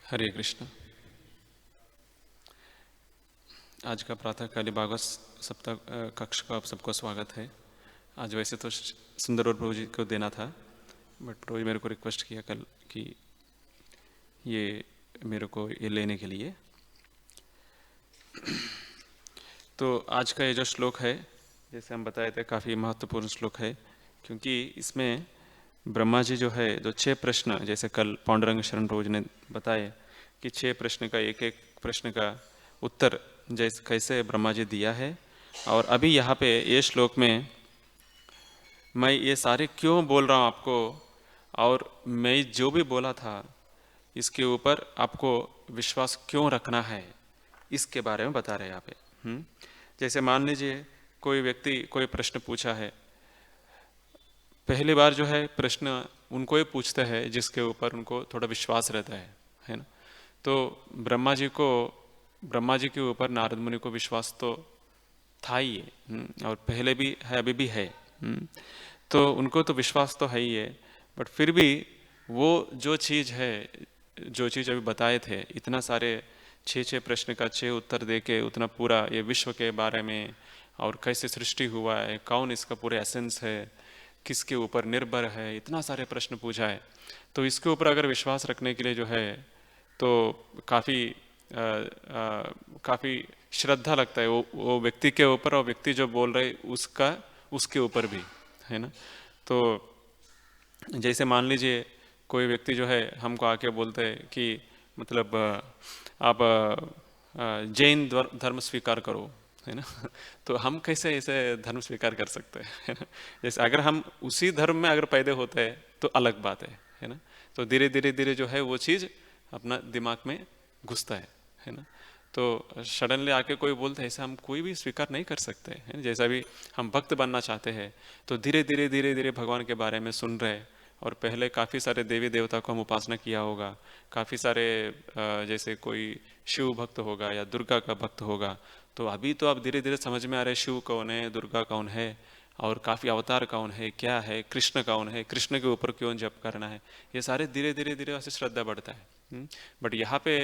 हरे कृष्ण। आज का प्रातःकाली भागवत सप्ताह कक्ष का आप सबको स्वागत है। आज वैसे तो सुंदर और प्रभु जी को देना था, बट प्रभु जी मेरे को रिक्वेस्ट किया कल कि ये मेरे को ये लेने के लिए। तो आज का ये जो श्लोक है, जैसे हम बताए थे, काफ़ी महत्वपूर्ण श्लोक है, क्योंकि इसमें ब्रह्मा जी जो है, जो 6 प्रश्न, जैसे कल पांडुरंग शरण प्रभु जी ने बताए कि 6 प्रश्न का एक एक प्रश्न का उत्तर जैसे कैसे ब्रह्मा जी दिया है। और अभी यहाँ पे ये श्लोक में मैं ये सारे क्यों बोल रहा हूँ आपको, और मैं जो भी बोला था इसके ऊपर आपको विश्वास क्यों रखना है, इसके बारे में बता रहे हैं यहाँ पे। जैसे मान लीजिए कोई व्यक्ति कोई प्रश्न पूछा है, पहली बार जो है प्रश्न उनको ही पूछते हैं जिसके ऊपर उनको थोड़ा विश्वास रहता है ना। तो ब्रह्मा जी के ऊपर नारद मुनि को विश्वास तो था ही है, और पहले भी है, अभी भी है। तो उनको तो विश्वास तो है ही है, बट फिर भी वो जो चीज़ है, जो चीज़ अभी बताए थे, इतना सारे 6 प्रश्न का 6 उत्तर दे के उतना पूरा ये विश्व के बारे में, और कैसे सृष्टि हुआ है, कौन इसका पूरे एसेंस है, किसके ऊपर निर्भर है, इतना सारे प्रश्न पूछा है। तो इसके ऊपर अगर विश्वास रखने के लिए जो है तो काफ़ी श्रद्धा लगता है वो व्यक्ति के ऊपर, और व्यक्ति जो बोल रहे उसके ऊपर भी, है ना। तो जैसे मान लीजिए कोई व्यक्ति जो है हमको आके बोलते हैं कि मतलब आप जैन धर्म स्वीकार करो, है ना। तो हम कैसे ऐसे धर्म स्वीकार कर सकते हैं, है ना। जैसे अगर हम उसी धर्म में अगर पैदा होते हैं तो अलग बात है ना। तो धीरे धीरे धीरे जो है वो चीज़ अपना दिमाग में घुसता है ना। तो सडनली आके कोई बोलते हैं, ऐसे हम कोई भी स्वीकार नहीं कर सकते हैं। जैसा भी हम भक्त बनना चाहते हैं तो धीरे धीरे धीरे धीरे भगवान के बारे में सुन रहे, और पहले काफ़ी सारे देवी देवता को हम उपासना किया होगा, काफ़ी सारे जैसे कोई शिव भक्त होगा या दुर्गा का भक्त होगा, तो अभी तो आप धीरे धीरे समझ में आ रहे शिव कौन है, दुर्गा कौन है, और काफ़ी अवतार कौन है, क्या है, कृष्ण कौन है, कृष्ण के ऊपर क्यों जप करना है, ये सारे धीरे धीरे धीरे ऐसे श्रद्धा बढ़ता है। बट यहाँ पे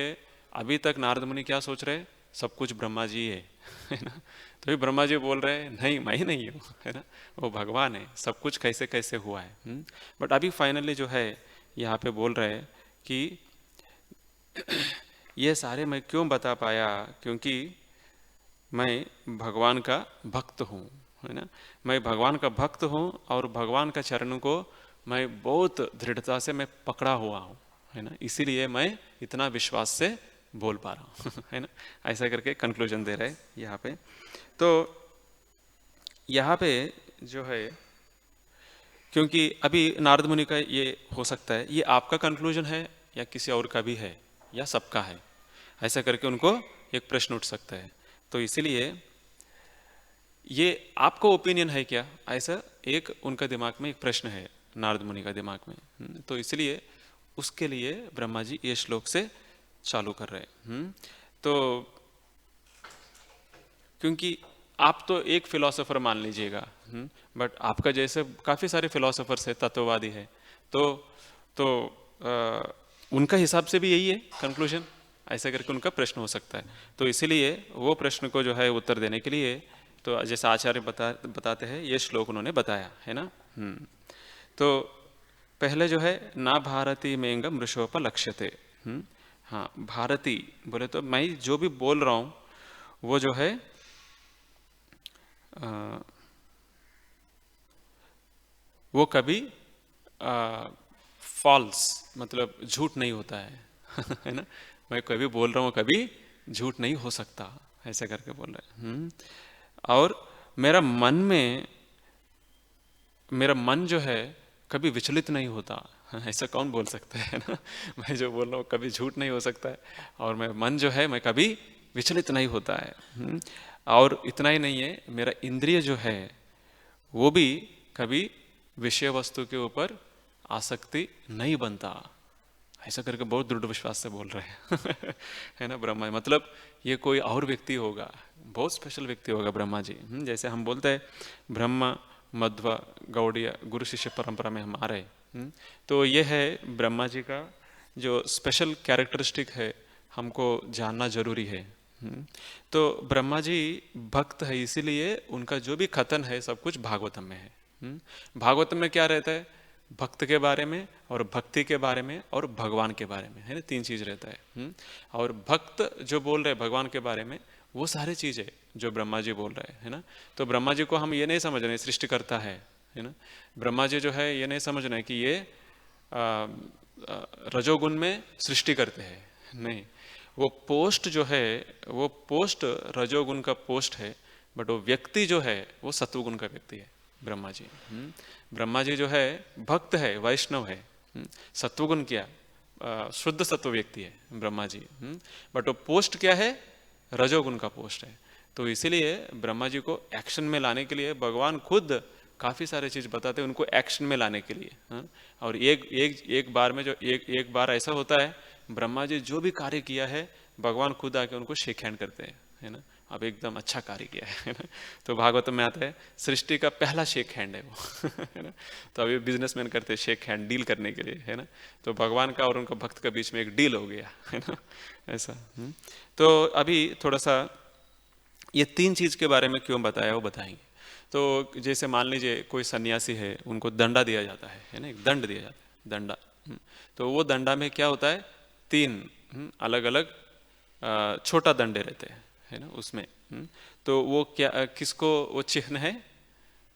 अभी तक नारद मुनि क्या सोच रहे, सब कुछ ब्रह्मा जी है ना। तो भी ब्रह्मा जी बोल रहे हैं नहीं, मैं ही नहीं हूँ, है ना, वो भगवान है, सब कुछ कैसे कैसे हुआ है। बट अभी फाइनली जो है यहाँ पे बोल रहे हैं कि ये सारे मैं क्यों बता पाया, क्योंकि मैं भगवान का भक्त हूँ, है ना। मैं भगवान का भक्त हूँ और भगवान का चरण को मैं बहुत दृढ़ता से मैं पकड़ा हुआ हूँ, है ना। इसीलिए मैं इतना विश्वास से बोल पा रहा हूँ है ना। ऐसा करके कंक्लूजन दे रहे यहाँ पे। तो यहाँ पे जो है, क्योंकि अभी नारद मुनि का ये हो सकता है ये आपका कंक्लूजन है या किसी और का भी है या सबका है, ऐसा करके उनको एक प्रश्न उठ सकता है। तो इसीलिए ये आपका ओपिनियन है क्या, ऐसा एक उनका दिमाग में एक प्रश्न है, नारद मुनि का दिमाग में। तो इसलिए उसके लिए ब्रह्मा जी ये श्लोक से चालू कर रहे हैं। तो क्योंकि आप तो एक फिलोसोफर मान लीजिएगा, बट आपका जैसे काफ़ी सारे फिलोसोफर्स है, तत्ववादी है, तो उनका हिसाब से भी यही है कंक्लूजन, ऐसा करके उनका प्रश्न हो सकता है। तो इसीलिए वो प्रश्न को जो है उत्तर देने के लिए, तो जैसे आचार्य बताते हैं ये श्लोक उन्होंने बताया है ना। तो पहले जो है ना भारती मेंग मृषोप लक्ष्यते। हाँ, भारती बोले तो मैं जो भी बोल रहा हूँ वो जो है वो कभी फॉल्स मतलब झूठ नहीं होता है है ना। मैं कभी बोल रहा हूँ कभी झूठ नहीं हो सकता, ऐसे करके बोल रहे हैं। और मेरा मन जो है कभी विचलित नहीं होता, ऐसा कौन बोल सकता है ना। मैं जो बोल रहा हूँ कभी झूठ नहीं हो सकता है, और मेरा मन जो है मैं कभी विचलित नहीं होता है। और इतना ही नहीं है, मेरा इंद्रिय जो है वो भी कभी विषय वस्तु के ऊपर आसक्ति नहीं बनता, ऐसा करके बहुत दृढ़ विश्वास से बोल रहे हैं है ना। ब्रह्मा मतलब ये कोई और व्यक्ति होगा, बहुत स्पेशल व्यक्ति होगा ब्रह्मा जी। जैसे हम बोलते हैं ब्रह्मा मध्व गौड़ीय गुरु शिष्य परंपरा में हम आ रहे, तो ये है ब्रह्मा जी का जो स्पेशल कैरेक्टरिस्टिक है हमको जानना जरूरी है। तो ब्रह्मा जी भक्त है, इसीलिए उनका जो भी कथन है सब कुछ भागवतम में है। भागवतम में क्या रहता है? भक्त के बारे में और भक्ति के बारे में और भगवान के बारे में, है ना, 3 चीज रहता है। और भक्त जो बोल रहे हैं भगवान के बारे में, वो सारी चीजें जो ब्रह्मा जी बोल रहे हैं, है ना। तो ब्रह्मा जी को हम ये नहीं समझ रहे सृष्टि करता है ना। ब्रह्मा जी जो है ये नहीं समझ रहे कि ये रजोगुण में सृष्टि करते हैं, नहीं। वो पोस्ट जो है वो पोस्ट रजोगुण का पोस्ट है, बट वो व्यक्ति जो है वो सत्वगुण का व्यक्ति है ब्रह्मा जी। ब्रह्मा जी जो है भक्त है, वैष्णव है। सत्वगुण क्या, शुद्ध सत्व व्यक्ति है ब्रह्मा जी। बट वो पोस्ट क्या है? रजोगुण का पोस्ट है। तो इसीलिए ब्रह्मा जी को एक्शन में लाने के लिए भगवान खुद काफ़ी सारे चीज़ बताते हैं उनको एक्शन में लाने के लिए। और एक बार में जो एक बार ऐसा होता है, ब्रह्मा जी जो भी कार्य किया है भगवान खुद आके उनको शेक हैंड करते हैं, है ना। अब एकदम अच्छा कार्य किया है ना। तो भागवत में आता है सृष्टि का पहला शेक हैंड है वो है ना। तो अभी बिजनेसमैन करते हैं शेक हैंड डील करने के लिए, है ना। तो भगवान का और उनका भक्त के बीच में एक डील हो गया, है ना, ऐसा। तो अभी थोड़ा सा ये 3 चीज के बारे में क्यों बताया वो बताएंगे। तो जैसे मान लीजिए कोई सन्यासी है, उनको दंडा दिया जाता है ना, एक दंड दिया जाता है, दंडा। तो वो दंडा में क्या होता है? 3 अलग अलग छोटा दंडे रहते हैं, है ना, उसमें। तो वो क्या किसको वो चिन्ह है?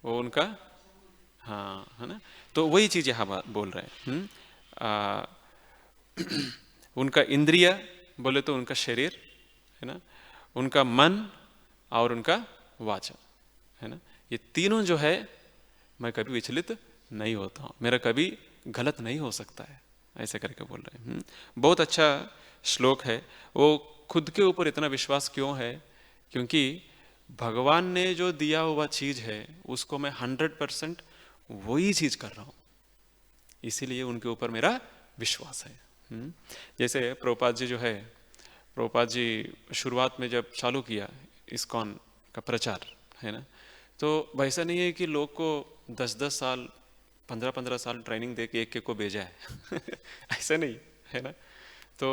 वो उनका, हाँ, है ना। तो वही चीज यहाँ बोल रहे हैं। उनका इंद्रिय बोले तो उनका शरीर, है ना, उनका मन और उनका वाचा, है ना। ये तीनों जो है मैं कभी विचलित नहीं होता हूँ, मेरा कभी गलत नहीं हो सकता है, ऐसे करके बोल रहे हैं। बहुत अच्छा श्लोक है। वो खुद के ऊपर इतना विश्वास क्यों है? क्योंकि भगवान ने जो दिया हुआ चीज है उसको मैं 100% वही चीज कर रहा हूँ, इसीलिए उनके ऊपर मेरा विश्वास है। जैसे प्रभुपाद जी जो है, प्रभुपाद जी शुरुआत में जब चालू किया इस्कॉन का प्रचार, है ना, तो वैसा नहीं है कि लोग को 10-10 साल 15-15 साल ट्रेनिंग दे के एक को भेजा है ऐसा नहीं, है ना। तो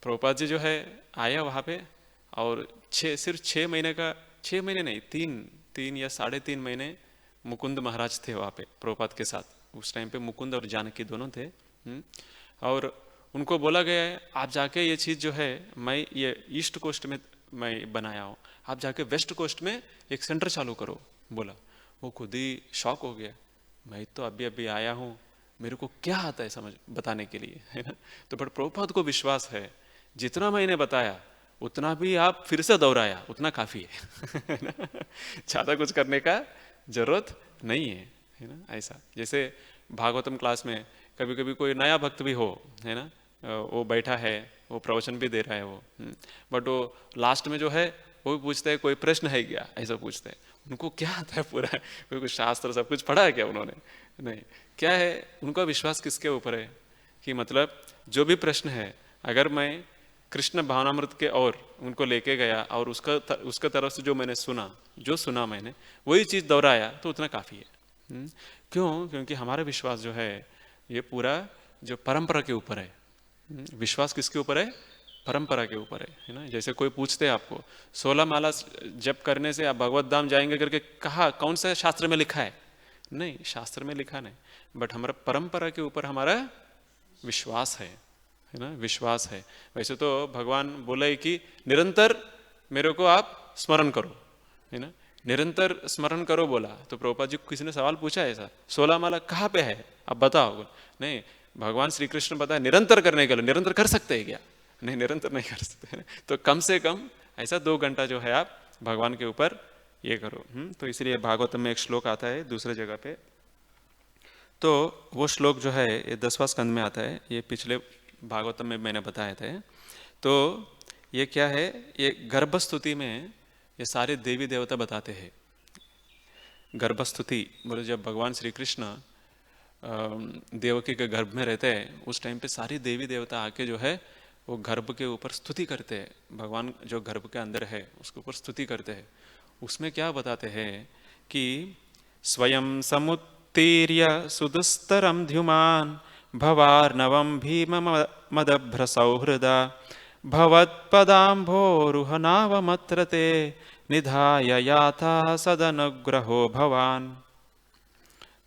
प्रभुपाद जी जो है आया वहाँ पे, और सिर्फ 6 महीने का, 6 महीने नहीं, 3 या 3.5 महीने मुकुंद महाराज थे वहाँ पे प्रभुपाद के साथ। उस टाइम पे मुकुंद और जानकी दोनों थे। और उनको बोला गया है आप जाके ये चीज़ जो है मैं ये ईस्ट कोस्ट में मैं बनाया हूँ, आप जाके वेस्ट कोस्ट में एक सेंटर चालू करो, बोला। वो खुद ही शॉक हो गया, मैं तो अभी अभी आया हूँ, मेरे को क्या आता है समझ बताने के लिए, है ना। तो बट प्रभुपाद को विश्वास है जितना मैंने बताया उतना भी आप फिर से दोहराया उतना काफ़ी है ज़्यादा कुछ करने का जरूरत नहीं है ना। ऐसा जैसे भागवतम क्लास में कभी कभी कोई नया भक्त भी हो, है ना, वो बैठा है, वो प्रवचन भी दे रहा है वो, बट वो लास्ट में जो है वो भी पूछता है कोई प्रश्न है क्या, ऐसा पूछता है। उनको क्या आता है पूरा, कोई कुछ शास्त्र सब कुछ पढ़ा है क्या उन्होंने? नहीं, क्या है उनका विश्वास किसके ऊपर है कि मतलब जो भी प्रश्न है अगर मैं कृष्ण भावनामृत के और उनको लेके गया और उसका तरफ से जो मैंने सुना, जो सुना मैंने वही चीज़ दोहराया तो उतना काफ़ी है। क्यों? क्योंकि हमारा विश्वास जो है ये पूरा जो परंपरा के ऊपर है। विश्वास किसके ऊपर है? परंपरा के ऊपर है ना। जैसे कोई पूछते हैं आपको 16 माला जप करने से आप भगवत धाम जाएंगे करके, कहा कौन सा शास्त्र में लिखा है? नहीं, शास्त्र में लिखा नहीं, बट हमारा परंपरा के ऊपर हमारा विश्वास है ना, विश्वास है। वैसे तो भगवान बोला है कि निरंतर मेरे को आप स्मरण करो, है ना, निरंतर स्मरण करो बोला। तो प्रभुपाद जी को किसी ने सवाल पूछा ऐसा 16 माला कहाँ पे है आप बताओ? नहीं, भगवान श्री कृष्ण बताया निरंतर करने के लिए। निरंतर कर सकते हैं क्या? नहीं, निरंतर नहीं कर सकते। तो कम से कम ऐसा 2 घंटा जो है आप भगवान के ऊपर ये करो। तो इसलिए भागवतम में एक श्लोक आता है दूसरे जगह पे, तो वो श्लोक जो है ये 10वां स्कंद में आता है, ये पिछले भागवतम में मैंने बताए थे। तो ये क्या है, ये गर्भस्तुति में ये सारे देवी देवता बताते हैं। गर्भस्तुति बोले जब भगवान श्री कृष्ण देवकी के गर्भ में रहते हैं उस टाइम पे सारी देवी देवता आके जो है वो गर्भ के ऊपर स्तुति करते हैं। भगवान जो गर्भ के अंदर है उसके ऊपर स्तुति करते हैं। उसमें क्या बताते हैं कि स्वयं समुत्तीर्य सुदुस्तरम ध्युमान भवार्णवं भीममदभ्रसौहृदा भवत्पदाम्भोरुहनावमत्र ते निधाय याथा सदनुग्रहो भवान।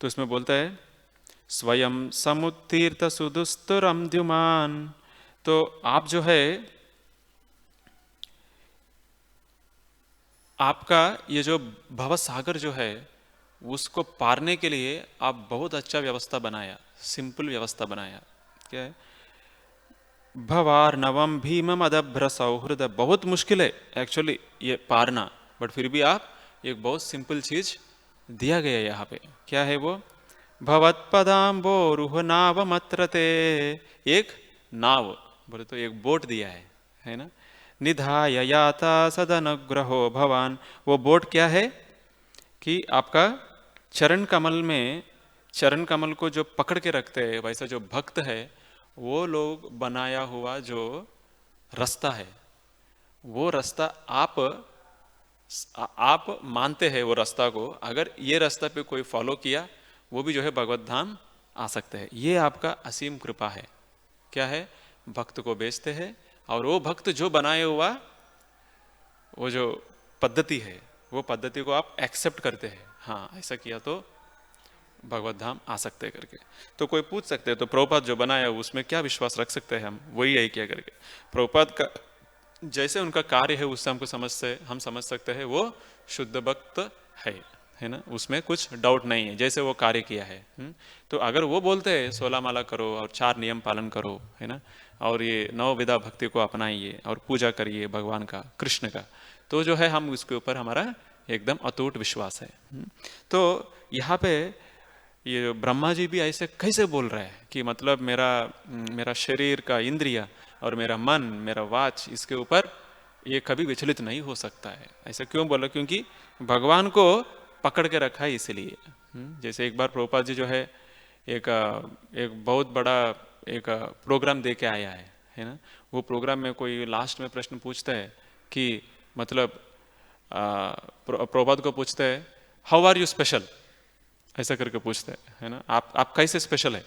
तो इसमें बोलता है स्वयं समुत्तीर्थ सुदुस्तुरम द्युमान। तो आप जो है, आपका ये जो भवसागर जो है उसको पारने के लिए आप बहुत अच्छा व्यवस्था बनाया, सिंपल व्यवस्था बनाया। क्या है? भवार्णवम भीमम अदभ्र सौहृद, बहुत मुश्किल है एक्चुअली ये पारना, बट फिर भी आप एक बहुत सिंपल चीज दिया गया है यहाँ पे। क्या है वो? भवत्पदाम्बोरुह नावमत्रते, एक नाव, बोले तो एक बोट दिया है ना। निधाय याता सदनुग्रहो भवान, वो बोट क्या है कि आपका चरण कमल में, चरण कमल को जो पकड़ के रखते हैं वैसा जो भक्त है वो लोग बनाया हुआ जो रास्ता है, वो रास्ता आप मानते हैं वो रास्ता को, अगर ये रास्ता पे कोई फॉलो किया वो भी जो है भगवत धाम आ सकते हैं। ये आपका असीम कृपा है। क्या है? भक्त को बेचते हैं और वो भक्त जो बनाए हुआ वो जो पद्धति है वो पद्धति को आप एक्सेप्ट करते हैं, हाँ ऐसा किया तो भगवत धाम आ सकते हैं करके। तो कोई पूछ सकते हैं तो प्रभुपाद जो बनाया उसमें क्या विश्वास रख सकते हैं हम, वही है क्या करके। प्रभुपाद का जैसे उनका कार्य है उससे हमको हम समझ सकते हैं वो शुद्ध भक्त है ना, उसमें कुछ डाउट नहीं है जैसे वो कार्य किया है। तो अगर वो बोलते हैं 16 माला करो और 4 नियम पालन करो, है ना, और ये 9 विधा भक्ति को अपनाइए और पूजा करिए भगवान का, कृष्ण का, तो जो है हम उसके ऊपर हमारा एकदम अटूट विश्वास है। तो यहाँ पे ये ब्रह्मा जी भी ऐसे कैसे बोल रहे हैं कि मतलब मेरा शरीर का इंद्रिय और मेरा मन, मेरा वाच, इसके ऊपर ये कभी विचलित नहीं हो सकता है। ऐसा क्यों बोला? क्योंकि भगवान को पकड़ के रखा है इसलिए। जैसे एक बार प्रभुपाद जी जो है एक बहुत बड़ा एक प्रोग्राम दे के आया है ना। वो प्रोग्राम में कोई लास्ट में प्रश्न पूछता है कि मतलब प्रभुपाद को पूछते हैं हाउ आर यू स्पेशल, ऐसा करके पूछते है ना, आप कैसे स्पेशल है,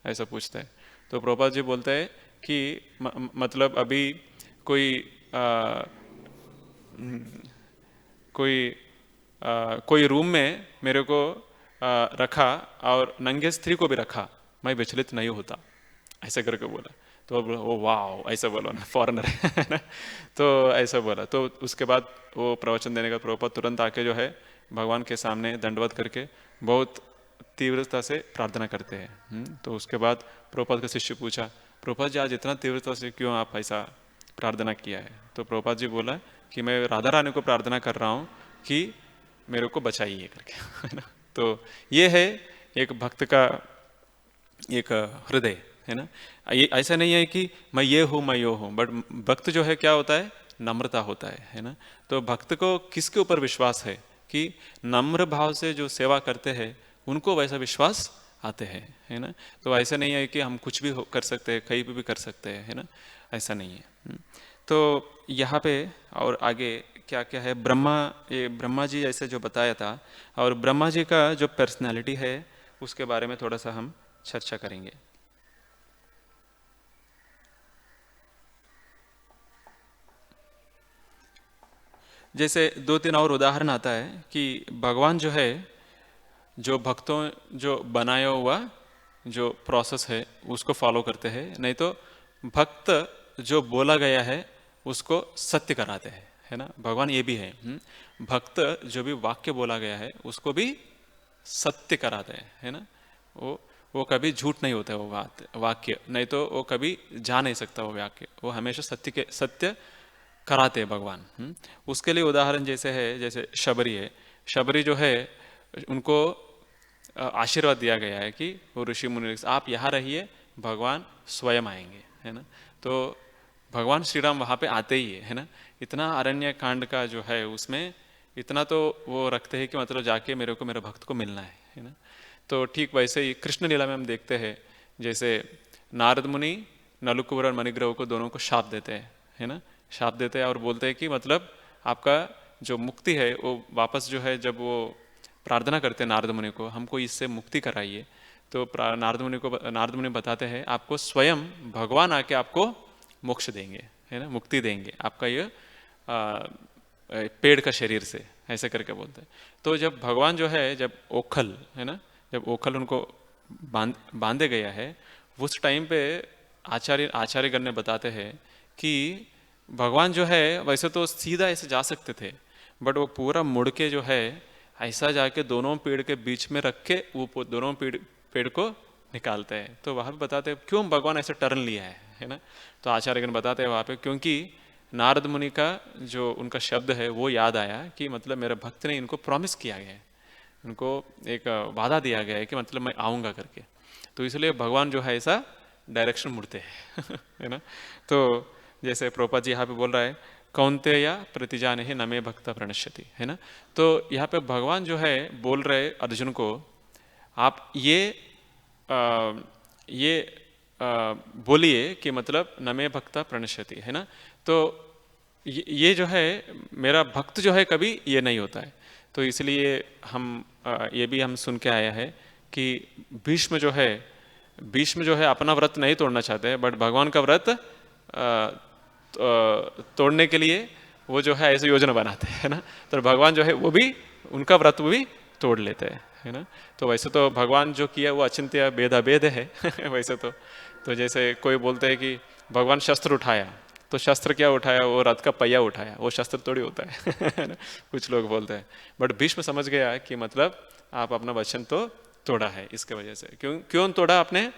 ऐसा पूछते हैं। तो प्रभुपाद जी बोलते हैं कि मतलब अभी कोई कोई रूम में मेरे को रखा और नंगे स्त्री को भी रखा, मैं विचलित नहीं होता, ऐसा करके बोला। तो वो वाह ऐसा बोला ना, फॉरेनर है ना, तो ऐसा बोला। तो उसके बाद वो प्रवचन देने का प्रभुपाद तुरंत आके जो है भगवान के सामने दंडवत करके बहुत तीव्रता से प्रार्थना करते हैं। तो उसके बाद प्रभुपाद का शिष्य पूछा प्रभुपाद जी आज इतना तीव्रता से क्यों आप ऐसा प्रार्थना किया है? तो प्रभुपाद जी बोला कि मैं राधा रानी को प्रार्थना कर रहा हूँ कि मेरे को बचाइए करके, है ना। तो ये है एक भक्त का एक हृदय, है ना। ये ऐसा नहीं है कि मैं ये हूँ मैं यो हूँ, बट भक्त जो है क्या होता है? नम्रता होता है ना। तो भक्त को किसके ऊपर विश्वास है कि नम्र भाव से जो सेवा करते हैं उनको वैसा विश्वास आते हैं, है ना। तो ऐसा नहीं है कि हम कुछ भी कर सकते हैं, कहीं भी कर सकते हैं, है ना, ऐसा नहीं है। तो यहाँ पे और आगे क्या क्या है, ये ब्रह्मा जी ऐसे जो बताया था, और ब्रह्मा जी का जो पर्सनालिटी है उसके बारे में थोड़ा सा हम चर्चा करेंगे। जैसे 2-3 और उदाहरण आता है कि भगवान जो है जो भक्तों जो बनाया हुआ जो प्रोसेस है उसको फॉलो करते हैं, नहीं तो भक्त जो बोला गया है उसको सत्य कराते हैं, है ना। भगवान ये भी है, भक्त जो भी वाक्य बोला गया है उसको भी सत्य कराते हैं, है ना। वो कभी झूठ नहीं होता है वो वाक्य, नहीं तो वो कभी जा नहीं सकता वो वाक्य, वो हमेशा सत्य कराते हैं भगवान। उसके लिए उदाहरण जैसे है, जैसे शबरी है। शबरी जो है उनको आशीर्वाद दिया गया है कि वो ऋषि मुनि आप यहाँ रहिए, भगवान स्वयं आएंगे, है ना। तो भगवान श्री राम वहाँ पे आते ही है ना। इतना अरण्य कांड का जो है उसमें इतना तो वो रखते हैं कि मतलब जाके मेरे भक्त को मिलना है ना। तो ठीक वैसे ही कृष्ण लीला में हम देखते हैं जैसे नारद मुनि नलकुबर और मणिग्रह को दोनों को शाप देते हैं, है ना, शाप देते हैं और बोलते हैं कि मतलब आपका जो मुक्ति है वो वापस जो है, जब वो प्रार्थना करते हैं नारद मुनि को हमको इससे मुक्ति कराइए, तो नारद मुनि बताते हैं आपको स्वयं भगवान आके आपको मोक्ष देंगे, है ना, मुक्ति देंगे आपका ये पेड़ का शरीर से, ऐसे करके बोलते हैं। तो जब भगवान जो है, जब ओखल है ना, जब ओखल उनको बांधे गया है, उस टाइम पे आचार्यगण ने बताते हैं कि भगवान जो है वैसे तो सीधा ऐसे जा सकते थे, बट वो पूरा मुड़ के जो है ऐसा जाके दोनों पेड़ के बीच में रख के वो दोनों पेड़ को निकालते हैं। तो वहाँ पे बताते हैं क्यों भगवान ऐसे टर्न लिया है ना। तो आचार्यगण बताते हैं वहाँ पे, क्योंकि नारद मुनि का जो उनका शब्द है वो याद आया कि मतलब मेरे भक्त ने इनको प्रॉमिस किया गया है, उनको एक वादा दिया गया है कि मतलब मैं आऊँगा करके, तो इसलिए भगवान जो है ऐसा डायरेक्शन मुड़ते हैं है ना। तो जैसे प्रभुपाद जी यहाँ पे बोल रहा है कौन्तेय प्रतिजाने ही नमे भक्त प्रणश्यति, है ना। तो यहाँ पे भगवान जो है बोल रहे अर्जुन को, आप ये बोलिए कि मतलब नमे भक्त प्रणश्यति, है ना। तो ये जो है मेरा भक्त जो है कभी ये नहीं होता है। तो इसलिए ये भी हम सुन के आया है कि भीष्म जो है अपना व्रत नहीं तोड़ना चाहते, बट भगवान का व्रत तोड़ने के लिए वो जो है ऐसे योजना बनाते हैं ना। तो भगवान जो है वो भी उनका व्रत भी तोड़ लेते हैं, है ना। तो वैसे तो भगवान जो किया वो अचिंत्य भेद है वैसे तो जैसे कोई बोलते हैं कि भगवान शस्त्र उठाया, तो शस्त्र क्या उठाया, वो रथ का पहिया उठाया, वो शस्त्र थोड़ी होता है कुछ लोग बोलते हैं। बट भीष्म समझ गया कि मतलब आप अपना वचन तो तोड़ा है, इसके वजह से क्यों तोड़ा आपने,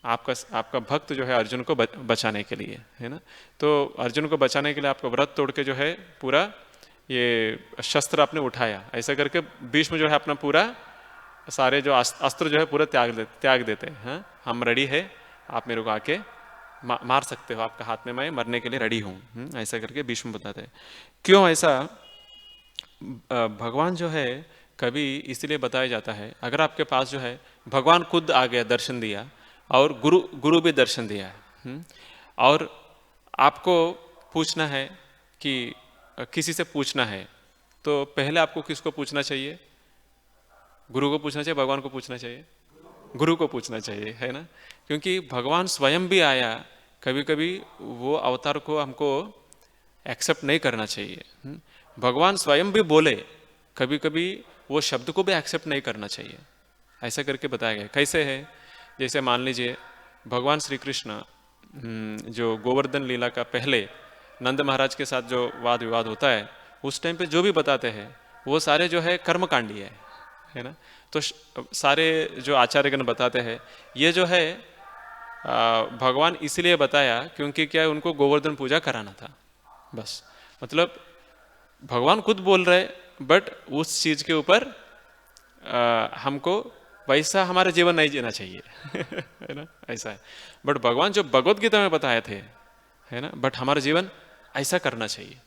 आपका भक्त जो है अर्जुन को बचाने के लिए, है ना। तो अर्जुन को बचाने के लिए आपका व्रत तोड़ के जो है पूरा ये शस्त्र आपने उठाया, ऐसा करके भीष्म जो है अपना पूरा सारे जो अस्त्र जो है पूरा त्याग देते हैं। हाँ, हम रेडी है, आप मेरे को आके मार सकते हो, आपका हाथ में मैं मरने के लिए रेडी हूँ, ऐसा करके भीष्म बताते हैं। क्यों ऐसा भगवान जो है कभी इसलिए बताया जाता है, अगर आपके पास जो है भगवान खुद आ गया दर्शन दिया और गुरु भी दर्शन दिया है, और आपको पूछना है कि किसी से पूछना है, तो पहले आपको किसको पूछना चाहिए, गुरु को पूछना चाहिए, भगवान को पूछना चाहिए, गुरु को पूछना चाहिए, है ना। क्योंकि भगवान स्वयं भी आया, कभी कभी वो अवतार को हमको एक्सेप्ट नहीं करना चाहिए। भगवान स्वयं भी बोले, कभी कभी वो शब्द को भी एक्सेप्ट नहीं करना चाहिए, ऐसा करके बताया गया। कैसे है, जैसे मान लीजिए भगवान श्री कृष्ण जो गोवर्धन लीला का पहले नंद महाराज के साथ जो वाद विवाद होता है, उस टाइम पे जो भी बताते हैं वो सारे जो है कर्मकांडी है ना। तो सारे जो आचार्यगण बताते हैं ये जो है भगवान इसलिए बताया क्योंकि क्या उनको गोवर्धन पूजा कराना था, बस। मतलब भगवान खुद बोल रहे, बट उस चीज के ऊपर हमको वैसा हमारा जीवन नहीं जीना चाहिए है ना, ऐसा है। बट भगवान जो भगवत गीता में बताए थे, है ना, बट हमारा जीवन ऐसा करना चाहिए।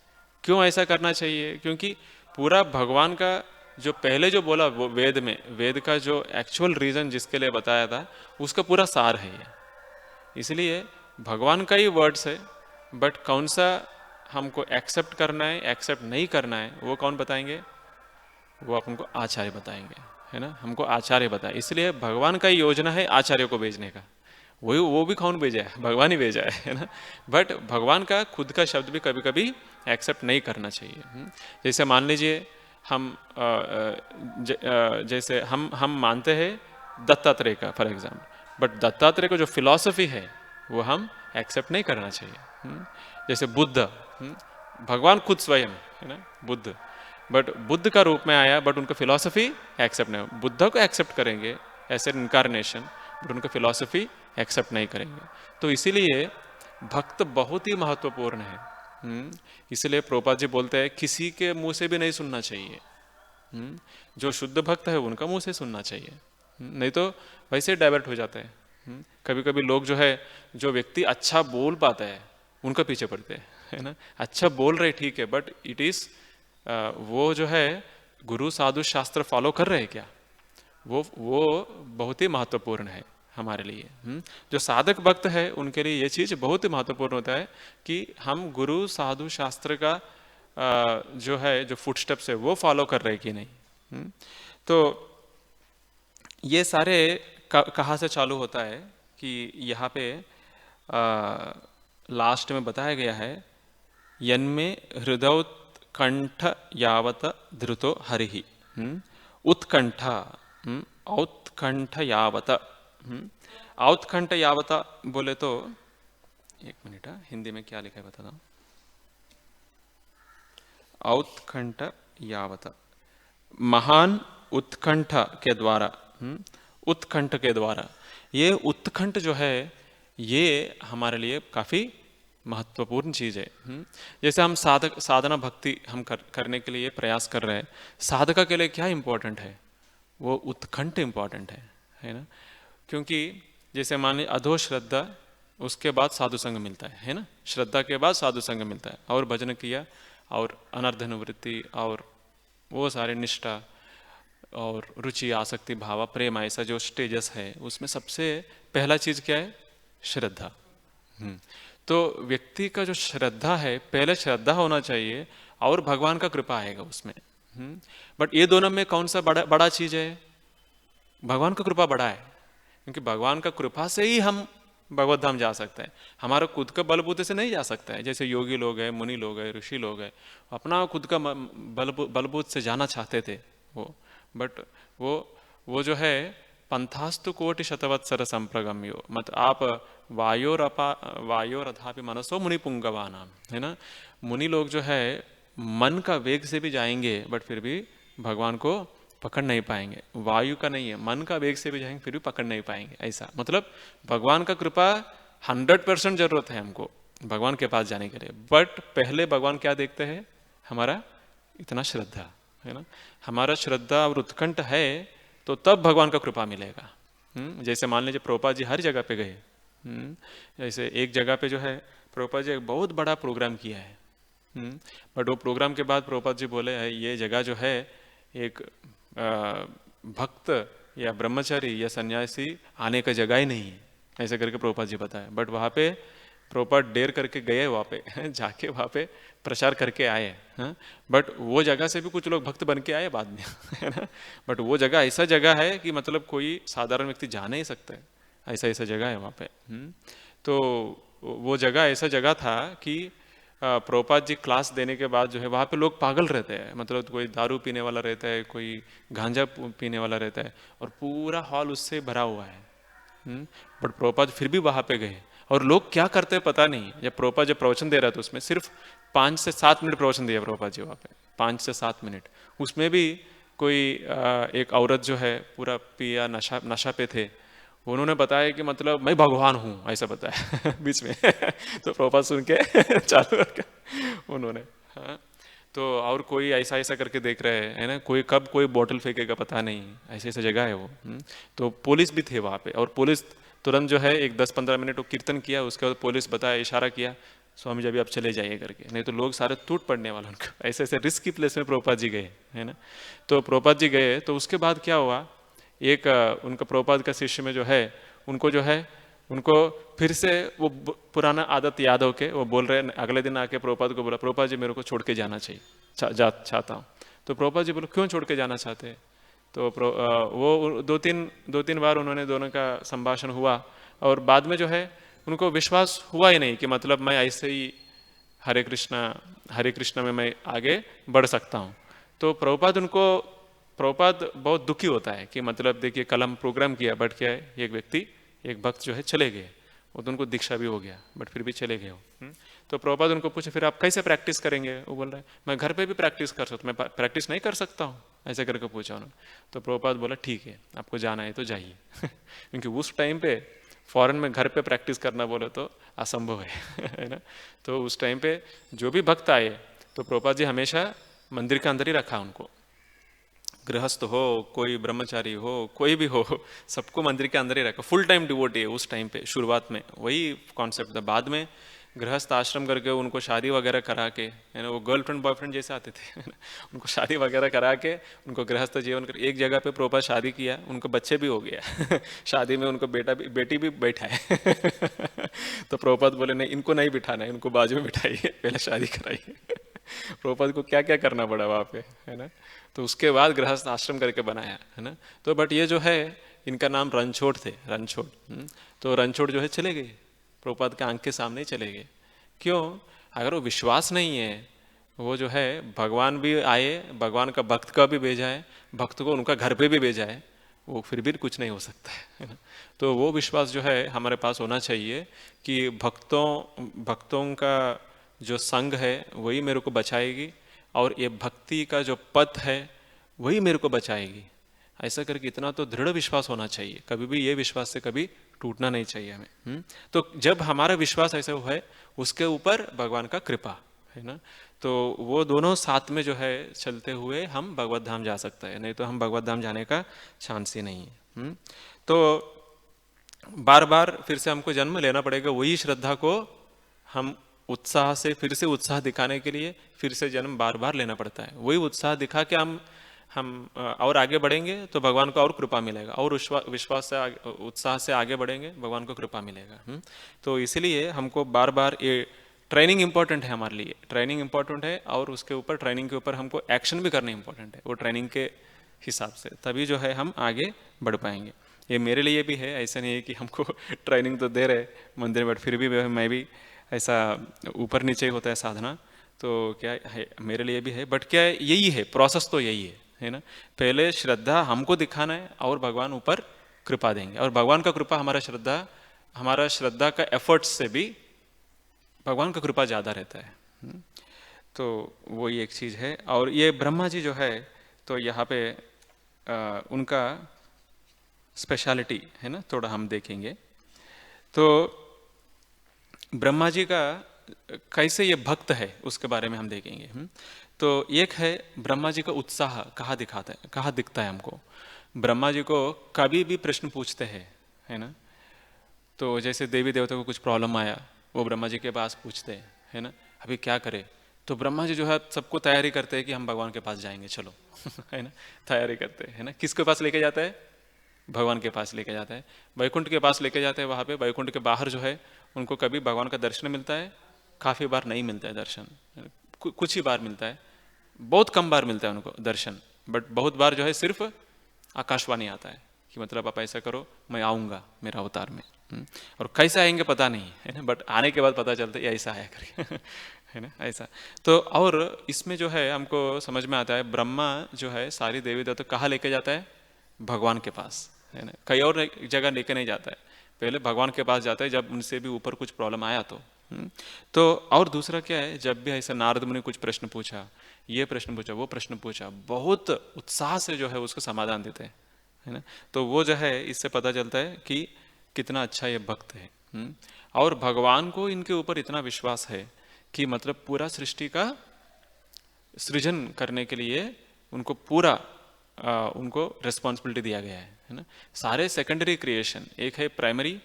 क्यों ऐसा करना चाहिए, क्योंकि पूरा भगवान का जो पहले जो बोला वो वेद का जो एक्चुअल रीजन जिसके लिए बताया था उसका पूरा सार है ये। इसलिए भगवान का ही वर्ड्स है, बट कौन सा हमको एक्सेप्ट करना है एक्सेप्ट नहीं करना है वो कौन बताएंगे, वो आप हमको आचार्य बताएंगे, है ना। हमको आचार्य बताए, इसलिए भगवान का ही योजना है आचार्य को भेजने का। वो भी कौन भेजा है, भगवान ही भेजा है ना। बट भगवान का खुद का शब्द भी कभी कभी एक्सेप्ट नहीं करना चाहिए। जैसे मान लीजिए जैसे हम मानते हैं दत्तात्रेय का फॉर एग्जाम्पल, बट दत्तात्रेय को जो फिलॉसफी है वो हम एक्सेप्ट नहीं करना चाहिए। जैसे बुद्ध, भगवान खुद स्वयं है ना बुद्ध, बट बुद्ध का रूप में आया, बट उनका फिलॉसफी एक्सेप्ट नहीं। बुद्ध को एक्सेप्ट करेंगे ऐसे इनकारनेशन, बट उनका फिलॉसफी एक्सेप्ट नहीं करेंगे। तो इसीलिए भक्त बहुत ही महत्वपूर्ण है। इसलिए प्रभुपाद जी बोलते हैं किसी के मुंह से भी नहीं सुनना चाहिए, जो शुद्ध भक्त है उनका मुंह से सुनना चाहिए, नहीं तो वैसे डाइवर्ट हो जाता है। कभी कभी लोग जो है, जो व्यक्ति अच्छा बोल पाता है उनका पीछे पड़ते हैं, है ना। अच्छा बोल रहे ठीक है, बट इट इज वो जो है गुरु साधु शास्त्र फॉलो कर रहे हैं क्या, वो बहुत ही महत्वपूर्ण है हमारे लिए। जो साधक भक्त है उनके लिए ये चीज बहुत ही महत्वपूर्ण होता है कि हम गुरु साधु शास्त्र का जो है जो फुटस्टेप्स है वो फॉलो कर रहे हैं कि नहीं। तो ये सारे कहाँ से चालू होता है कि यहाँ पे लास्ट में बताया गया है, यन्मे हृदयोत्कंठ यावत धृतो हरिहि, उत्कंठ, औत्कंठ यावत, औत्कंठ यावत बोले तो, एक मिनट, हिंदी में क्या लिखा है बताता हूँ। औत्कंठ यावत, महान उत्कंठ के द्वारा, उत्कंठ के द्वारा। ये उत्कंठ जो है ये हमारे लिए काफ़ी महत्वपूर्ण चीज़ है। जैसे हम साधना भक्ति हम करने के लिए प्रयास कर रहे हैं, साधका के लिए क्या इम्पोर्टेंट है, वो उत्कंठ इम्पोर्टेंट है ना। क्योंकि जैसे मान लीजिए अधो श्रद्धा, उसके बाद साधु संग मिलता है ना, श्रद्धा के बाद साधु संग मिलता है, और भजन किया और अनर्थ निवृत्ति और वो सारे निष्ठा और रुचि आसक्ति भाव प्रेम, ऐसा जो स्टेजेस है उसमें सबसे पहला चीज़ क्या है, श्रद्धा। तो व्यक्ति का जो श्रद्धा है, पहले श्रद्धा होना चाहिए और भगवान का कृपा आएगा उसमें। बट ये दोनों में कौन सा बड़ा बड़ा चीज़ है, भगवान का कृपा बड़ा है, क्योंकि भगवान का कृपा से ही हम भगवत धाम जा सकते हैं, हमारा खुद का बलबूते से नहीं जा सकता है। जैसे योगी लोग हैं, मुनि लोग हैं, ऋषि लोग हैं, अपना खुद का बलबूत से जाना चाहते थे वो, बट वो जो है पंथास्तु कोटि शतवत्सर संप्रगम्यो, मत आप वायोरथापि मनसो मुनि पुंगवानाम, है ना। मुनि लोग जो है मन का वेग से भी जाएंगे बट फिर भी भगवान को पकड़ नहीं पाएंगे, वायु का नहीं है, मन का वेग से भी जाएंगे फिर भी पकड़ नहीं पाएंगे। ऐसा मतलब भगवान का कृपा 100% जरूरत है हमको भगवान के पास जाने के लिए, बट पहले भगवान क्या देखते हैं, हमारा इतना श्रद्धा है ना, हमारा श्रद्धा और उत्कंठ है तो तब भगवान का कृपा मिलेगा। जैसे मान लीजिए प्रभुपाद जी हर जगह पे गए, जैसे एक जगह पे जो है प्रभुपाद जी एक बहुत बड़ा प्रोग्राम किया है, बट वो प्रोग्राम के बाद प्रभुपाद जी बोले ये जगह जो है एक भक्त या ब्रह्मचारी या सन्यासी आने का जगह ही नहीं है, ऐसे करके प्रभुपाद जी बताया। बट वहाँ पे प्रभुपाद डेर करके गए वहाँ पे जाके वहाँ पे प्रचार करके आए, बट वो जगह से भी कुछ लोग भक्त बन के आए बाद में है ना। बट वो जगह ऐसा जगह है कि मतलब कोई साधारण व्यक्ति जा नहीं सकता है, ऐसा जगह है वहाँ पे। तो वो जगह ऐसा जगह था कि प्रभुपाद जी क्लास देने के बाद जो है वहाँ पे लोग पागल रहते हैं, मतलब कोई दारू पीने वाला रहता है, कोई गांजा पीने वाला रहता है, और पूरा हॉल उससे भरा हुआ है। बट प्रभुपाद फिर भी वहाँ पे गए, और लोग क्या करते हैं पता नहीं। जब प्रभुपाद जब प्रवचन दे रहा था उसमें सिर्फ 5 से 7 मिनट प्रवचन दिया प्रभुपाद जी वहाँ पे, 5 से 7 मिनट। उसमें भी कोई एक औरत जो है पूरा पिया नशा पे थे, उन्होंने बताया कि मतलब मैं भगवान हूँ, ऐसा बताया बीच में तो प्रभुपाद सुन के चालू करके उन्होंने, हाँ। तो और कोई ऐसा करके देख रहे हैं, है ना, कोई कब कोई बोतल फेंकेगा पता नहीं, ऐसे जगह है वो। तो पुलिस भी थे वहाँ पे, और पुलिस तुरंत जो है एक 10-15 मिनट वो कीर्तन किया, उसके बाद पुलिस बताया, इशारा किया स्वामी जी अभी आप चले जाइए करके, नहीं तो लोग सारे टूट पड़ने वाले उनको। ऐसे रिस्की प्लेस में प्रभुपाद जी गए, है ना। तो प्रभुपाद जी गए तो उसके बाद क्या हुआ, एक उनका प्रभुपाद का शिष्य में जो है उनको जो है उनको फिर से वो पुराना आदत याद होके वो बोल रहे हैं, अगले दिन आके प्रभुपाद को बोला, प्रभुपाद जी मेरे को छोड़ के जाना चाहिए, चाहता हूँ। तो प्रभुपाद जी बोले क्यों छोड़ के जाना चाहते हैं। तो वो दो तीन बार उन्होंने दोनों का संभाषण हुआ, और बाद में जो है उनको विश्वास हुआ ही नहीं कि मतलब मैं ऐसे ही हरे कृष्णा में मैं आगे बढ़ सकता हूँ। तो प्रभुपाद बहुत दुखी होता है कि मतलब देखिए कल हम प्रोग्राम किया, बट क्या है एक भक्त जो है चले गए, वो तो उनको दीक्षा भी हो गया बट फिर भी चले गए वो। तो प्रभुपाद उनको पूछे फिर आप कैसे प्रैक्टिस करेंगे, वो बोल रहे हैं मैं घर पे भी प्रैक्टिस कर सकता हूँ, मैं प्रैक्टिस नहीं कर सकता हूँ, ऐसे करके पूछा उन्होंने। तो प्रभुपाद बोला ठीक है आपको जाना है तो जाइए क्योंकि उस टाइम पे फॉरेन में घर पे प्रैक्टिस करना बोले तो असंभव है ना। तो उस टाइम पे जो भी भक्त आए तो प्रभुपाद जी हमेशा मंदिर के अंदर ही रखा उनको, गृहस्थ हो कोई ब्रह्मचारी हो कोई भी हो, सबको मंदिर के अंदर ही रखा, फुल टाइम डिवोटी है उस टाइम पे। शुरुआत में वही कॉन्सेप्ट था, बाद में गृहस्थ आश्रम करके उनको शादी वगैरह करा के, है ना, वो गर्लफ्रेंड बॉयफ्रेंड जैसे आते थे उनको शादी वगैरह करा के उनको गृहस्थ जीवन कर, एक जगह पे प्रभुपाद शादी किया, उनको बच्चे भी हो गया शादी में उनको बेटी भी बैठा है तो प्रभुपाद बोले नहीं इनको नहीं बिठाना है, इनको बाजू में बिठाइए, पहले शादी कराइए प्रभुपाद को क्या क्या करना पड़ा वहाँ पे, है ना। तो उसके बाद गृहस्थ आश्रम करके बनाया, है ना। तो बट ये जो है इनका नाम रणछोड़ थे, रणछोड़। तो रणछोड़ जो है चले गए, प्रभुपाद के आंख के सामने ही चले गए। क्यों? अगर वो विश्वास नहीं है, वो जो है भगवान भी आए, भगवान का भक्त का भी भेजा है, भक्त को उनका घर पे भी भेजा है, वो फिर भी कुछ नहीं हो सकता है ना। तो वो विश्वास जो है हमारे पास होना चाहिए कि भक्तों का जो संग है वही मेरे को बचाएगी, और ये भक्ति का जो पथ है वही मेरे को बचाएगी। ऐसा करके इतना तो दृढ़ विश्वास होना चाहिए, कभी भी ये विश्वास से कभी टूटना नहीं चाहिए हमें। तो जब हमारा विश्वास ऐसा है, उसके ऊपर भगवान का कृपा है ना, तो वो दोनों साथ में जो है चलते हुए हम भगवत धाम जा सकते हैं, नहीं तो हम भगवत धाम जाने का चांस ही नहीं है। तो बार बार फिर से हमको जन्म लेना पड़ेगा, वही श्रद्धा को हम उत्साह से फिर से उत्साह दिखाने के लिए फिर से जन्म बार बार लेना पड़ता है। वही उत्साह दिखा के हम और आगे बढ़ेंगे तो भगवान को और कृपा मिलेगा, और विश्वास से उत्साह से आगे बढ़ेंगे, भगवान को कृपा मिलेगा। तो इसीलिए हमको बार बार ये ट्रेनिंग इंपॉर्टेंट है, हमारे लिए ट्रेनिंग इंपॉर्टेंट है, और उसके ऊपर ट्रेनिंग के ऊपर हमको एक्शन भी करना इंपॉर्टेंट है, वो ट्रेनिंग के हिसाब से, तभी जो है हम आगे बढ़ पाएंगे। ये मेरे लिए भी है, ऐसा नहीं है कि हमको ट्रेनिंग तो दे रहे मंदिर, बट फिर भी मैं भी ऐसा ऊपर नीचे होता है साधना, तो क्या है मेरे लिए भी है, बट क्या है यही है प्रोसेस, तो यही है ना। पहले श्रद्धा हमको दिखाना है, और भगवान ऊपर कृपा देंगे, और भगवान का कृपा हमारा श्रद्धा का एफर्ट्स से भी भगवान का कृपा ज़्यादा रहता है। तो वो ये एक चीज़ है। और ये ब्रह्मा जी जो है, तो यहाँ पे उनका स्पेशलिटी है ना, थोड़ा हम देखेंगे। तो ब्रह्मा जी का कैसे ये भक्त है उसके बारे में हम देखेंगे। तो एक है ब्रह्मा जी का उत्साह कहाँ दिखाता है, कहाँ दिखता है हमको। ब्रह्मा जी को कभी भी प्रश्न पूछते हैं, है ना। तो जैसे देवी देवता को कुछ प्रॉब्लम आया, वो ब्रह्मा जी के पास पूछते हैं, है ना, अभी क्या करें। तो ब्रह्मा जी जो है सबको तैयारी करते हैं कि हम भगवान के पास जाएंगे, चलो है ना, तैयारी करते हैं, है ना। किसके पास लेके जाता है? भगवान के पास लेके जाता है, वैकुंठ के पास लेके जाते हैं। वहाँ पे वैकुंठ के बाहर जो है उनको कभी भगवान का दर्शन मिलता है, काफ़ी बार नहीं मिलता है दर्शन, कुछ ही बार मिलता है, बहुत कम बार मिलता है उनको दर्शन, बट बहुत बार जो है सिर्फ आकाशवाणी आता है कि मतलब आप ऐसा करो, मैं आऊँगा मेरा अवतार में। और कैसे आएंगे पता नहीं है ना, बट आने के बाद पता चलता है ऐसा आया करके है ना, ऐसा। तो और इसमें जो है हमको समझ में आता है, ब्रह्मा जो है सारी देवी देवता कहाँ लेके जाता है? भगवान के पास, है ना, कहीं और जगह लेके नहीं जाता है, पहले भगवान के पास जाता है जब उनसे भी ऊपर कुछ प्रॉब्लम आया तो और दूसरा क्या है, जब भी ऐसा नारद मुनि कुछ प्रश्न पूछा, ये प्रश्न पूछा, वो प्रश्न पूछा, बहुत उत्साह से जो है उसको समाधान देते हैं, है ना। तो वो जो है इससे पता चलता है कि कितना अच्छा ये भक्त है। और भगवान को इनके ऊपर इतना विश्वास है कि मतलब पूरा सृष्टि का सृजन करने के लिए उनको पूरा उनको रिस्पॉन्सिबिलिटी दिया गया है ना। सारे सेकेंडरी क्रिएशन, एक है प्राइमरी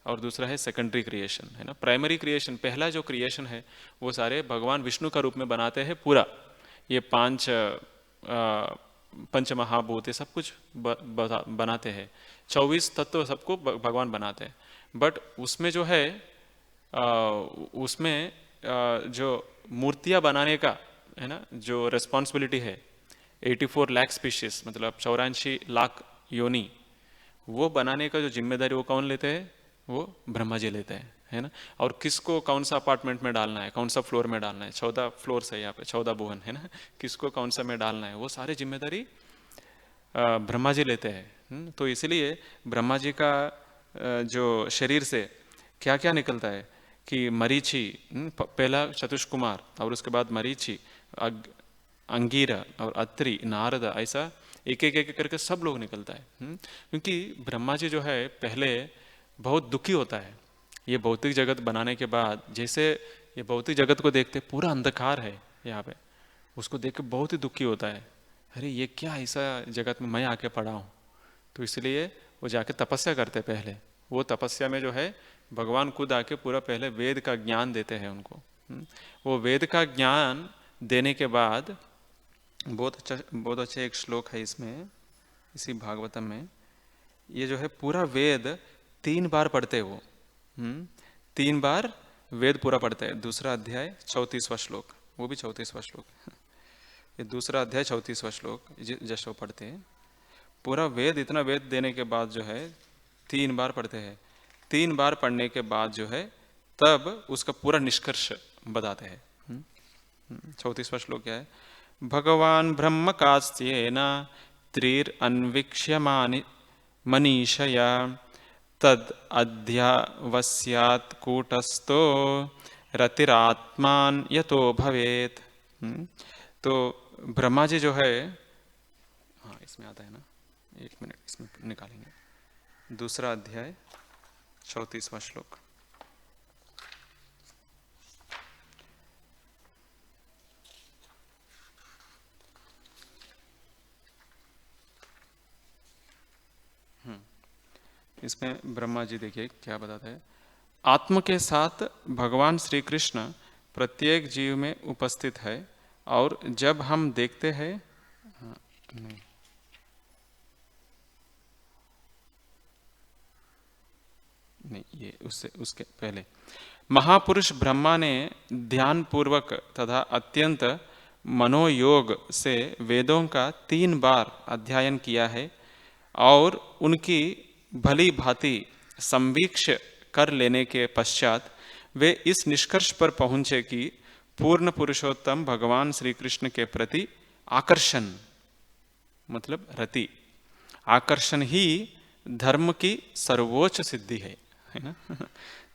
और दूसरा है सेकेंडरी क्रिएशन, है ना। प्राइमरी क्रिएशन, पहला जो क्रिएशन है वो सारे भगवान विष्णु का रूप में बनाते हैं पूरा, ये पंच महाभूत ये सब कुछ बनाते हैं, 24 तत्व सबको भगवान बनाते हैं। बट उसमें जो है उसमें जो मूर्तियाँ बनाने का है ना, जो रिस्पॉन्सिबिलिटी है, 84 लाख स्पीशीज, मतलब 84 लाख योनि, वो बनाने का जो जिम्मेदारी वो कौन लेते हैं? वो ब्रह्मा जी लेते हैं, है ना। और किसको कौन सा अपार्टमेंट में डालना है, कौन सा फ्लोर में डालना है, 14 फ्लोर्स है यहाँ पे, 14 भुवन है ना, किसको कौन सा में डालना है, वो सारी जिम्मेदारी ब्रह्मा जी लेते हैं। तो इसलिए ब्रह्मा जी का जो शरीर से क्या क्या निकलता है कि मरीचि, पहला चतुष्कुमार और उसके बाद मरीचि, अंगीरा और अत्रि, नारद, ऐसा एक एक करके सब लोग निकलता है। क्योंकि ब्रह्मा जी जो है पहले बहुत दुखी होता है, ये भौतिक जगत बनाने के बाद, जैसे ये भौतिक जगत को देखते पूरा अंधकार है यहाँ पे, उसको देख के बहुत ही दुखी होता है, अरे ये क्या ऐसा जगत में मैं आके पड़ा हूँ। तो इसलिए वो जाके तपस्या करते पहले, वो तपस्या में जो है भगवान खुद आके पूरा पहले वेद का ज्ञान देते हैं उनको। वो वेद का ज्ञान देने के बाद बहुत अच्छा एक श्लोक है इसमें, इसी भागवतम में, ये जो है पूरा वेद 3 बार पढ़ते वो, 3 बार वेद पूरा पढ़ते हैं। दूसरा अध्याय 34वां श्लोक, वो भी 34वां श्लोक, ये दूसरा अध्याय 34वां श्लोक जैसे वो पढ़ते हैं, पूरा वेद, इतना वेद देने के बाद जो है 3 बार पढ़ते हैं। 3 बार पढ़ने के बाद जो है तब उसका पूरा निष्कर्ष बताते हैं। 34वां श्लोक क्या है? भगवान ब्रह्म कास्त्येन त्रिर अन्वीक्ष्यमानि मनीषया तद अध्यावस्यात् कूटस्थो रतिरात्मान यतो भवेत। तो ब्रह्मा जी जो है, हाँ इसमें आता है ना, 1 मिनट इसमें निकालेंगे। दूसरा अध्याय 34वां श्लोक। इसमें ब्रह्मा जी देखिए क्या बताते हैं। आत्म के साथ भगवान श्री कृष्ण प्रत्येक जीव में उपस्थित है और जब हम देखते हैं, हाँ, नहीं, नहीं ये उससे उसके पहले महापुरुष ब्रह्मा ने ध्यान पूर्वक तथा अत्यंत मनोयोग से वेदों का 3 बार अध्ययन किया है और उनकी भली भांति संवीक्ष कर लेने के पश्चात वे इस निष्कर्ष पर पहुंचे कि पूर्ण पुरुषोत्तम भगवान श्री कृष्ण के प्रति आकर्षण, मतलब रति, आकर्षण ही धर्म की सर्वोच्च सिद्धि है ना।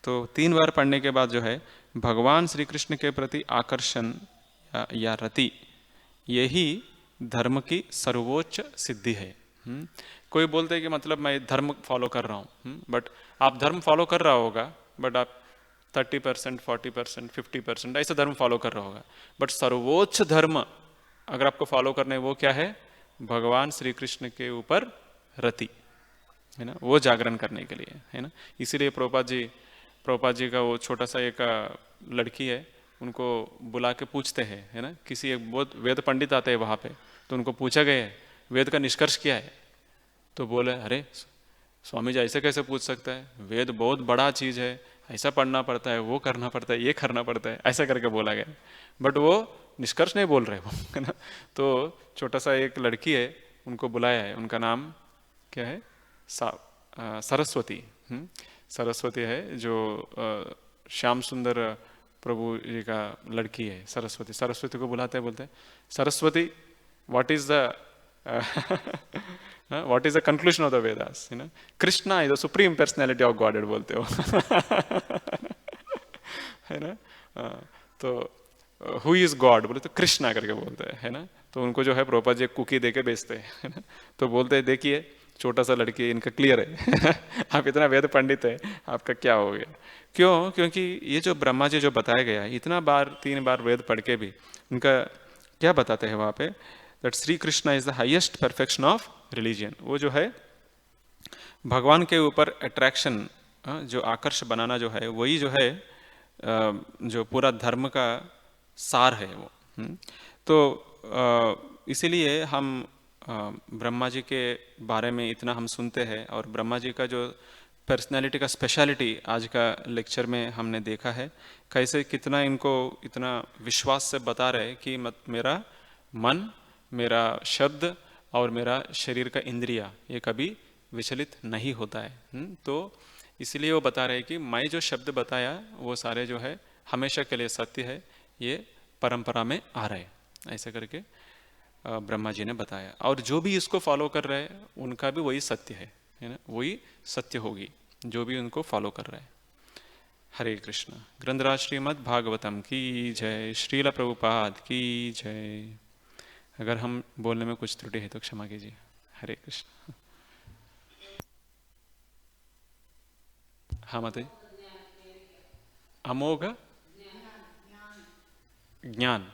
तो 3 बार पढ़ने के बाद जो है भगवान श्री कृष्ण के प्रति आकर्षण या रति, यही धर्म की सर्वोच्च सिद्धि है। कोई बोलते हैं कि मतलब मैं धर्म फॉलो कर रहा हूँ, बट आप धर्म फॉलो कर रहा होगा, बट आप 30%, 40%, 50% ऐसा धर्म फॉलो कर रहा होगा, बट सर्वोच्च धर्म अगर आपको फॉलो करना है वो क्या है? भगवान श्री कृष्ण के ऊपर रति, है ना, वो जागरण करने के लिए, है ना। इसीलिए प्रभुपाद जी का वो छोटा सा एक लड़की है, उनको बुला के पूछते हैं, है ना, किसी एक बहुत वेद पंडित आते हैं वहाँ पे, तो उनको पूछा गया है वेद का निष्कर्ष क्या है, तो बोले अरे स्वामी जी ऐसे कैसे पूछ सकता है, वेद बहुत बड़ा चीज़ है, ऐसा पढ़ना पड़ता है, वो करना पड़ता है, ये करना पड़ता है, ऐसा करके बोला गया, बट वो निष्कर्ष नहीं बोल रहे वो, है ना। तो छोटा सा एक लड़की है, उनको बुलाया है, उनका नाम क्या है? सरस्वती। सरस्वती है, जो श्याम सुंदर प्रभु जी का लड़की है सरस्वती। सरस्वती को बुलाते हैं, बोलते हैं Saraswati what is the what is the conclusion of the Vedas, है ना। Krishna is the supreme personality of godhead बोलते हो है ना। तो हु इज गॉड बोले तो कृष्णा करके बोलते हैं, है ना। तो उनको जो है प्रभुपाद जी कुकी दे के बेचते हैं, है ना। तो बोलते हैं देखिए छोटा सा लड़की, इनका क्लियर है आप इतना वेद पंडित है, आपका क्या हो गया? क्यों? क्योंकि ये जो ब्रह्मा जी जो बताया गया है, इतना बार 3 बार वेद पढ़ के भी उनका क्या बताते हैं वहाँ पे, that Shri Krishna is the highest perfection of religion. वो जो है भगवान के ऊपर अट्रैक्शन, जो आकर्ष बनाना जो है, वही जो है जो पूरा धर्म का सार है वो। तो इसीलिए हम ब्रह्मा जी के बारे में इतना हम सुनते हैं, और ब्रह्मा जी का जो पर्सनालिटी का स्पेशलिटी आज का लेक्चर में हमने देखा है, कैसे कितना इनको इतना विश्वास से बता रहे कि मेरा मन, मेरा शब्द और मेरा शरीर का इंद्रिया ये कभी विचलित नहीं होता है। तो इसलिए वो बता रहे हैं कि मैं जो शब्द बताया वो सारे जो है हमेशा के लिए सत्य है, ये परंपरा में आ रहे, ऐसा करके ब्रह्मा जी ने बताया। और जो भी इसको फॉलो कर रहे हैं उनका भी वही सत्य है ना, वही सत्य होगी जो भी उनको फॉलो कर रहे हैं। हरे कृष्ण। ग्रंथराज श्रीमद् भागवतम की जय, श्रील प्रभुपाद की जय। अगर हम बोलने में कुछ त्रुटि है तो क्षमा कीजिए। हरे कृष्ण। हाँ माता, अमोघ ज्ञान।